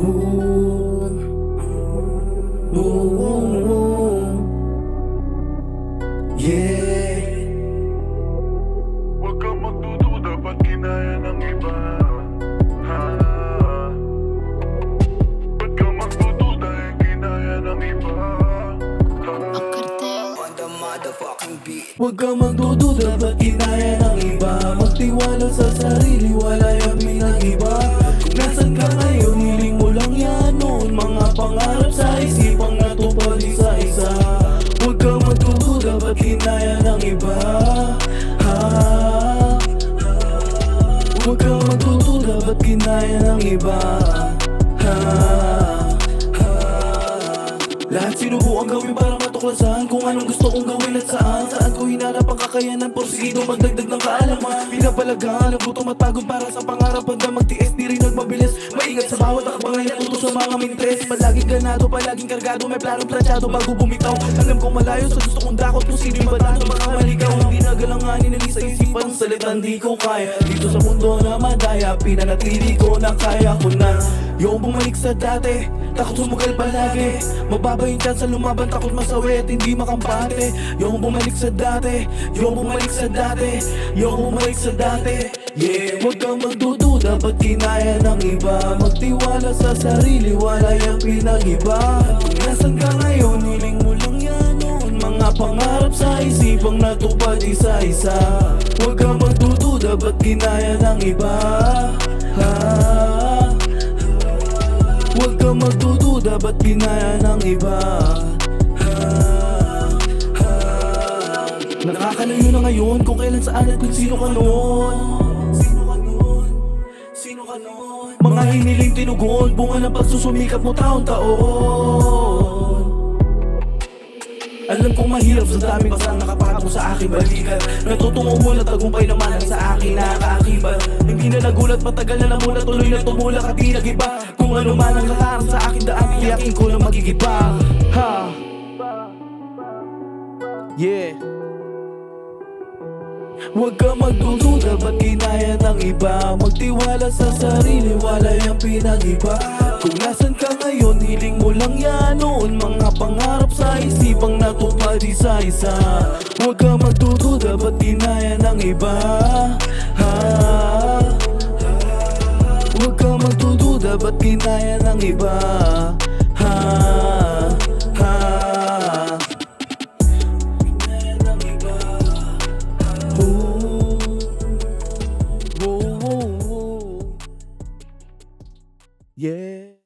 Ooh, ooh, yeah. Huwag kang magdududa, ba't kinaya ng iba? Ha? Ba't kang magdududa, kinaya ng iba? Ha? On the motherfucking beat. Huwag kang magdududa, ba't kinaya ng iba? Magtiwala sa sarili, wala yung pinag-iba. Nasaan ka ngayon, hiling mo lang yan noon. Mga pangarap sa isipang natupad isa-isa. Huwag kang magdududa, ba't kinaya ng iba? Ha? Huwag kang magdududa, ba't kinaya ng iba? Ha? Lahat sinubukan gawin para matuklasan kung anong gusto kong gawin at saan. Saan ko hinanap ang kakayanan, porsigido magdagdag ng kaalaman. Pinapalagaan, nagutom at pagod para sa pangarap. Handa magtiis, di rin nagmabilis. Maingat sa bawat akbang ay natuto sa mga mintres. Palaging ganado, palaging kargado, may planong plansyado bago bumitaw. Alam kong malayo sa gusto kong dakot, kung sino yung batado baka maligaw. Hindi nagalanganin ng isa-isipan, salitan di ko kaya. Dito sa mundo na madaya, pinanatili ko na kaya ko na. Yung bumalik sa dati, takot sumugal palagi. Mababa yung chance lumaban, takot masawi at hindi makampante. Yung bumalik sa dati, yung bumalik sa dati, yung bumalik sa dati. Yeah, huwag kang magdududa, ba't kinaya ng iba? Magtiwala sa sarili, wala yung pinag-iba. Kung nasan ka ngayon, hiling mo lang yan noon. Mga pangarap sa isipang natupad isa-isa. Huwag kang magdududa, ba't kinaya ng iba? Ha? Huwag kang magdududa, ba't kinaya ng iba? Ha? Ha? Nakakalayo na ngayon kung kailan, saan at kung sino ka noon. Sino ka noon? Sino ka noon? Mga hiniling tinugon, bunga ng pagsusumikap mo taon-taon. Alam kong mahirap sa daming basang nakapatong sa aking balikat. Natutungo mo na tagumpay naman ang sa akin nakaakibat. Hindi na nagulat, matagal na namulat, tuloy na tumulak at di nagiba. Kung ano man ang nakaharap sa akin daan, iyakin ko na magigiba. Ha? Yeah. Huwag kang magdududa, ba't kinaya ng iba? Magtiwala sa sarili, wala yung pinag-iba. Kung nasan ka ngayon, hiling mo lang yan noon. Mga pangarap sa isipang natupad isa-isa. Huwag kang magdududa, ba't kinaya ng iba? Ha? Huwag kang magdududa, ba't kinaya ng iba? Ha? Ha? Kinaya ng iba. Ooh. Ooh. Yeah.